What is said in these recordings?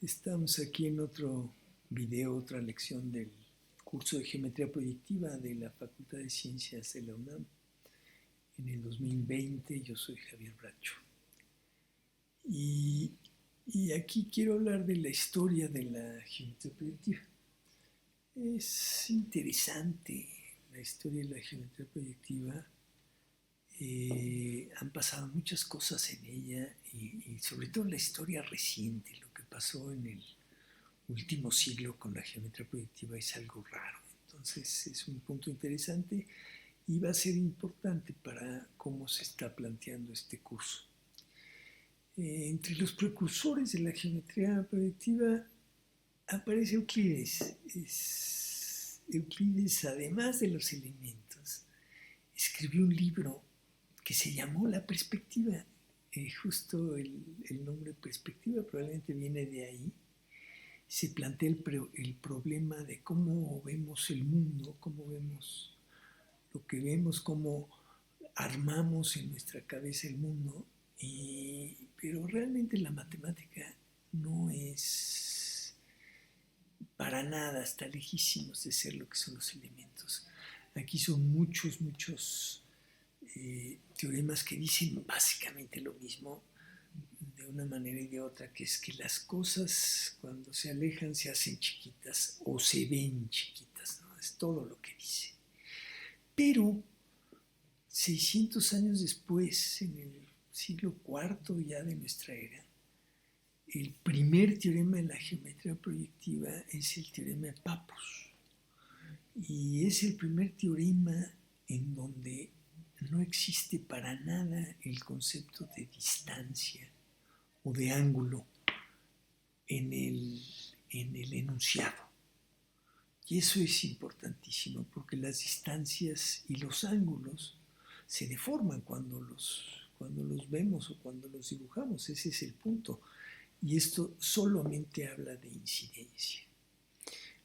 Estamos aquí en otro video, otra lección del curso de Geometría Proyectiva de la Facultad de Ciencias de la UNAM. En el 2020 yo soy Javier Bracho. Y aquí quiero hablar de la historia de la geometría proyectiva. Es interesante la historia de la geometría proyectiva. Han pasado muchas cosas en ella y sobre todo la historia reciente, lo que pasó en el último siglo con la geometría proyectiva es algo raro. Entonces es un punto interesante y va a ser importante para cómo se está planteando este curso. Entre los precursores de la geometría proyectiva aparece Euclides. Euclides, además de los elementos, escribió un libro que se llamó La Perspectiva. Justo el nombre perspectiva probablemente viene de ahí. Se plantea el problema de cómo vemos el mundo, cómo vemos lo que vemos, cómo armamos en nuestra cabeza el mundo, pero realmente la matemática no es para nada, está lejísimos de ser lo que son los elementos. Aquí son muchos teoremas que dicen básicamente lo mismo de una manera y de otra, que es que las cosas cuando se alejan se hacen chiquitas o se ven chiquitas, ¿no? Es todo lo que dice. Pero 600 años después, en el siglo IV ya de nuestra era, el primer teorema de la geometría proyectiva es el teorema de Pappus. Y es el primer teorema en donde no existe para nada el concepto de distancia o de ángulo en el enunciado. Y eso es importantísimo porque las distancias y los ángulos se deforman cuando los vemos o cuando los dibujamos. Ese es el punto. Y esto solamente habla de incidencia.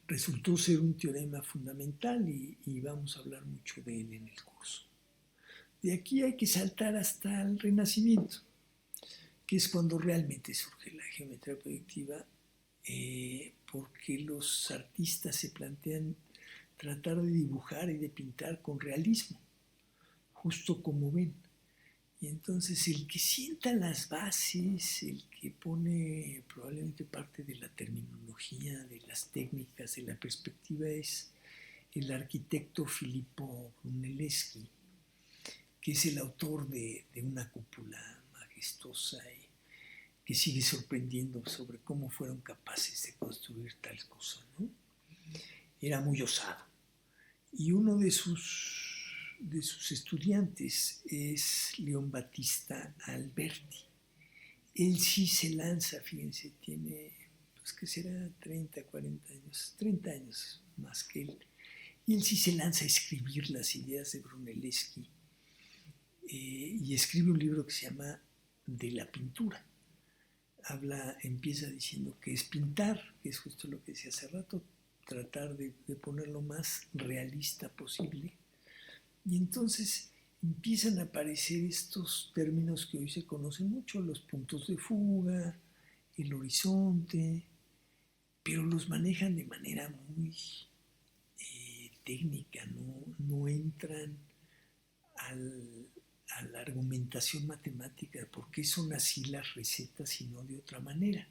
Resultó ser un teorema fundamental y vamos a hablar mucho de él en el curso. De aquí hay que saltar hasta el Renacimiento, que es cuando realmente surge la geometría proyectiva, porque los artistas se plantean tratar de dibujar y de pintar con realismo, justo como ven. Y entonces el que sienta las bases, el que pone probablemente parte de la terminología, de las técnicas, de la perspectiva, es el arquitecto Filippo Brunelleschi, que es el autor de una cúpula majestuosa y que sigue sorprendiendo sobre cómo fueron capaces de construir tal cosa, ¿no? Era muy osado. Y uno de sus estudiantes es Leon Battista Alberti. Él sí se lanza, fíjense, tiene, pues que será 30 años más que él. Y él sí se lanza a escribir las ideas de Brunelleschi y escribe un libro que se llama De la pintura. Empieza diciendo que es pintar, que es justo lo que decía hace rato, tratar de poner lo más realista posible. Y entonces empiezan a aparecer estos términos que hoy se conocen mucho, los puntos de fuga, el horizonte, pero los manejan de manera muy técnica, no entran a la argumentación matemática de por qué son así las recetas y no de otra manera.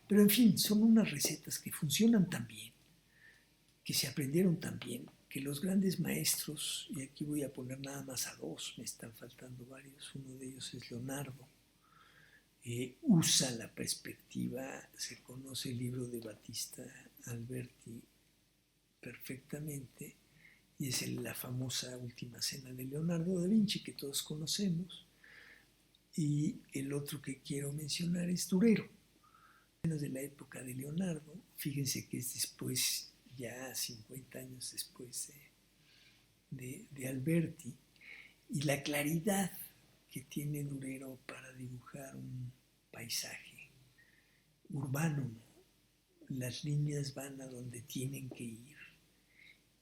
Pero en fin, son unas recetas que funcionan tan bien, que se aprendieron tan bien, que los grandes maestros, y aquí voy a poner nada más a dos, me están faltando varios, uno de ellos es Leonardo, usa la perspectiva, se conoce el libro de Battista Alberti perfectamente, y es la famosa Última Cena de Leonardo da Vinci que todos conocemos. Y el otro que quiero mencionar es Durero, de la época de Leonardo. Fíjense que es después, ya 50 años después de Alberti, y la claridad que tiene Durero para dibujar un paisaje urbano. Las líneas van a donde tienen que ir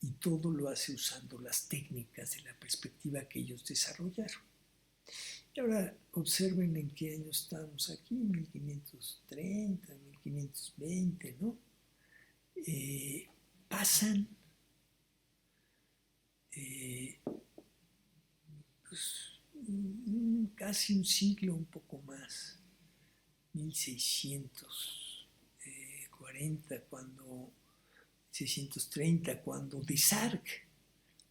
y todo lo hace usando las técnicas de la perspectiva que ellos desarrollaron. Y ahora observen en qué año estamos aquí, 1530, 1520, ¿no? Pasan pues, casi un siglo, un poco más, 1640, 630, cuando Desargues,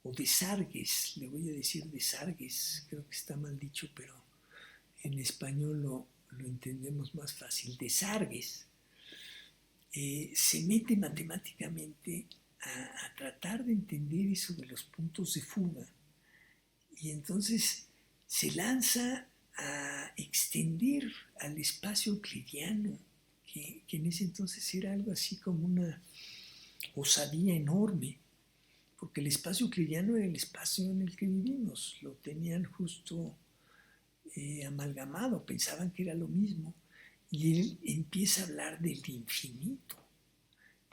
o Desargues, le voy a decir Desargues, creo que está mal dicho, pero en español lo entendemos más fácil, Desargues, se mete matemáticamente a tratar de entender eso de los puntos de fuga, y entonces se lanza a extender al espacio euclidiano, que en ese entonces era algo así como una osadía enorme, porque el espacio euclidiano era el espacio en el que vivimos, lo tenían justo amalgamado, pensaban que era lo mismo, y él empieza a hablar del infinito.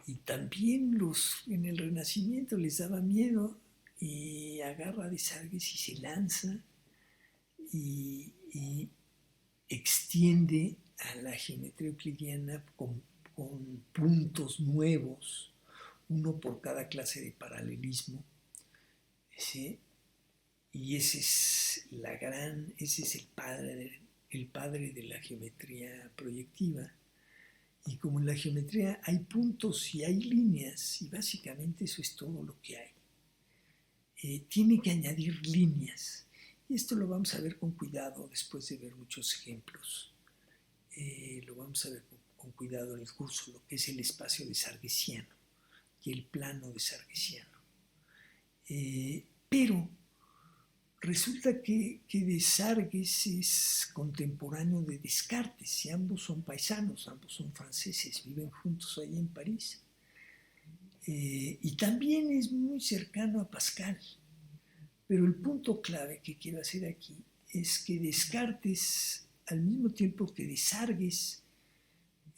Y también en el Renacimiento les daba miedo, y agarra a Desargues y se lanza y extiende a la geometría euclidiana con puntos nuevos, uno por cada clase de paralelismo, ¿sí? Y ese es el padre de la geometría proyectiva. Y como en la geometría hay puntos y hay líneas, y básicamente eso es todo lo que hay, tiene que añadir líneas. Y esto lo vamos a ver con cuidado después de ver muchos ejemplos. Lo vamos a ver con cuidado en el curso, lo que es el espacio desarguesiano y el plano desarguesiano. Pero resulta que Desargues es contemporáneo de Descartes, y ambos son paisanos, ambos son franceses, viven juntos ahí en París. Y también es muy cercano a Pascal. Pero el punto clave que quiero hacer aquí es que Descartes, al mismo tiempo que Desargues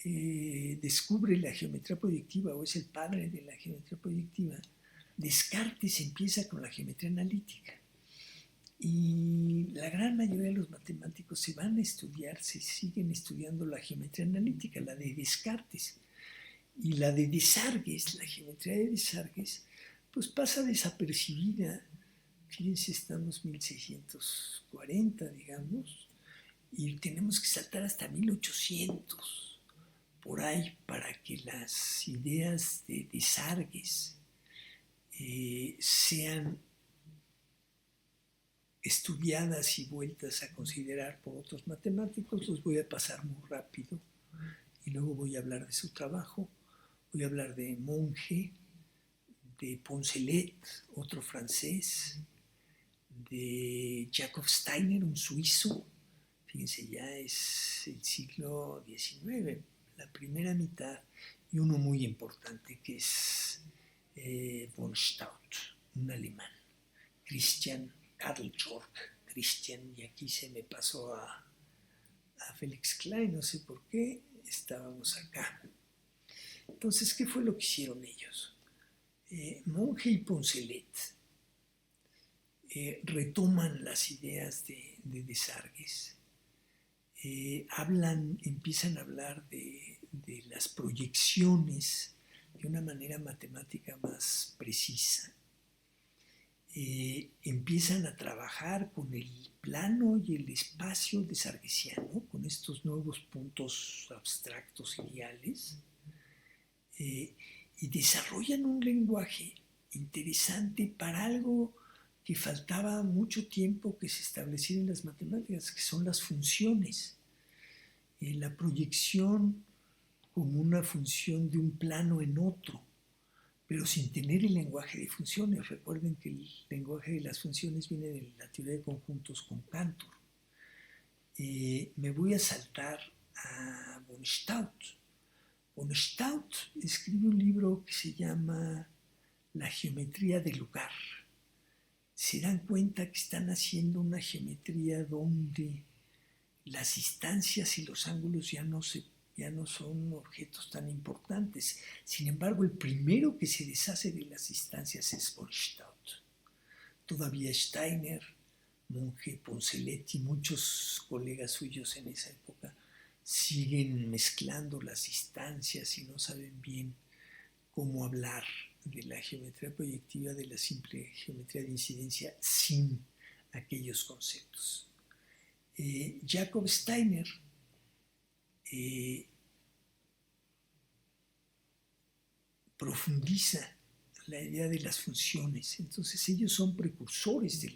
descubre la geometría proyectiva, o es el padre de la geometría proyectiva, Descartes empieza con la geometría analítica. Y la gran mayoría de los matemáticos se siguen estudiando la geometría analítica, la de Descartes. Y la de Desargues, la geometría de Desargues, pues pasa desapercibida. Fíjense, estamos 1640, digamos, y tenemos que saltar hasta 1800, por ahí, para que las ideas de Desargues sean estudiadas y vueltas a considerar por otros matemáticos. Los voy a pasar muy rápido y luego voy a hablar de su trabajo. Voy a hablar de Monge, de Poncelet, otro francés, de Jakob Steiner, un suizo. Fíjense, ya es el siglo XIX, la primera mitad, y uno muy importante que es von Staudt, un alemán, Karl Georg Christian, y aquí se me pasó a Felix Klein, no sé por qué, estábamos acá. Entonces, ¿qué fue lo que hicieron ellos? Monge y Poncelet retoman las ideas de Desargues, empiezan a hablar de las proyecciones de una manera matemática más precisa. Empiezan a trabajar con el plano y el espacio desarguesiano, con estos nuevos puntos abstractos ideales, y desarrollan un lenguaje interesante para algo que faltaba mucho tiempo que se estableciera en las matemáticas, que son las funciones. La proyección como una función de un plano en otro, pero sin tener el lenguaje de funciones. Recuerden que el lenguaje de las funciones viene de la teoría de conjuntos con Cantor. Me voy a saltar a von Staudt. Von Staudt escribe un libro que se llama La geometría del lugar. Se dan cuenta que están haciendo una geometría donde las distancias y los ángulos ya no son objetos tan importantes. Sin embargo, el primero que se deshace de las distancias es von Staudt. Todavía Steiner, Monge, Poncelet y muchos colegas suyos en esa época siguen mezclando las distancias y no saben bien cómo hablar de la geometría proyectiva, de la simple geometría de incidencia sin aquellos conceptos. Jacob Steiner profundiza la idea de las funciones. Entonces ellos son precursores de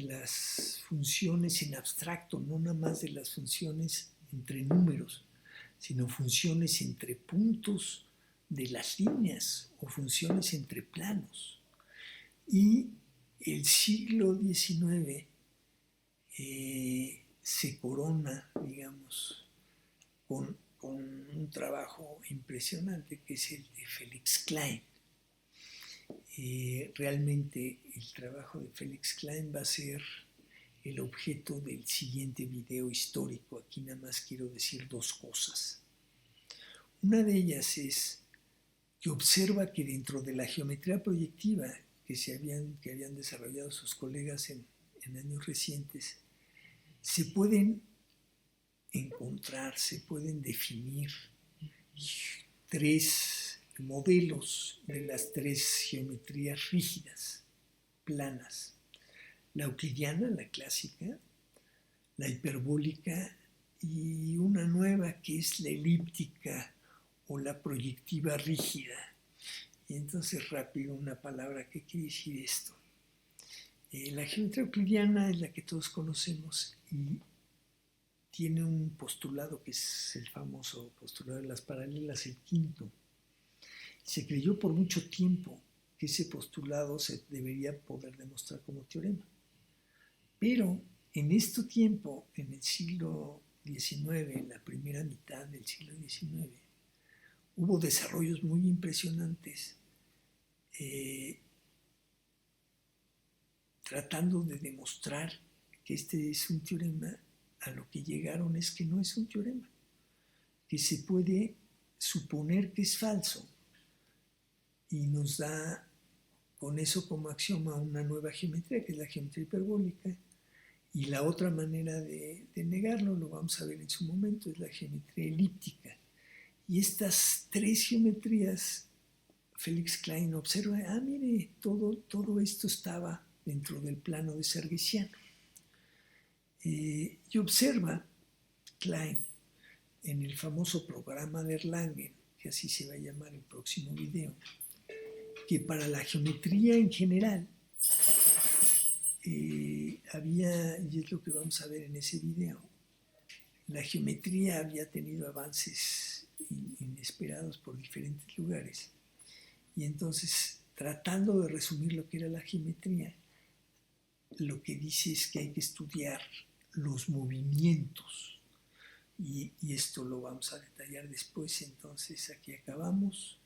las funciones en abstracto, no nada más de las funciones entre números, sino funciones entre puntos de las líneas o funciones entre planos. Y el siglo XIX se corona, digamos, con un trabajo impresionante que es el de Felix Klein. Realmente el trabajo de Felix Klein va a ser el objeto del siguiente video histórico. Aquí nada más quiero decir dos cosas. Una de ellas es que observa que dentro de la geometría proyectiva que habían desarrollado sus colegas en años recientes, se pueden encontrar, se pueden definir tres modelos de las tres geometrías rígidas, planas: la euclidiana, la clásica, la hiperbólica y una nueva que es la elíptica o la proyectiva rígida. Y entonces rápido una palabra, ¿qué quiere decir esto? La geometría euclidiana es la que todos conocemos y tiene un postulado que es el famoso postulado de las paralelas, el quinto. Se creyó por mucho tiempo que ese postulado se debería poder demostrar como teorema. Pero en este tiempo, en el siglo XIX, en la primera mitad del siglo XIX, hubo desarrollos muy impresionantes tratando de demostrar que este es un teorema. A lo que llegaron es que no es un teorema, que se puede suponer que es falso, y nos da con eso como axioma una nueva geometría, que es la geometría hiperbólica, y la otra manera de negarlo, lo vamos a ver en su momento, es la geometría elíptica. Y estas tres geometrías, Felix Klein observa, mire, todo esto estaba dentro del plano de Sargesiano. Y observa Klein en el famoso programa de Erlangen, que así se va a llamar el próximo video, que para la geometría en general había, y es lo que vamos a ver en ese video, la geometría había tenido avances inesperados por diferentes lugares. Y entonces, tratando de resumir lo que era la geometría, lo que dice es que hay que estudiar los movimientos. Y esto lo vamos a detallar después. Entonces, aquí acabamos.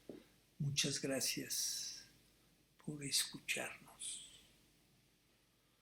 Muchas gracias por escucharnos.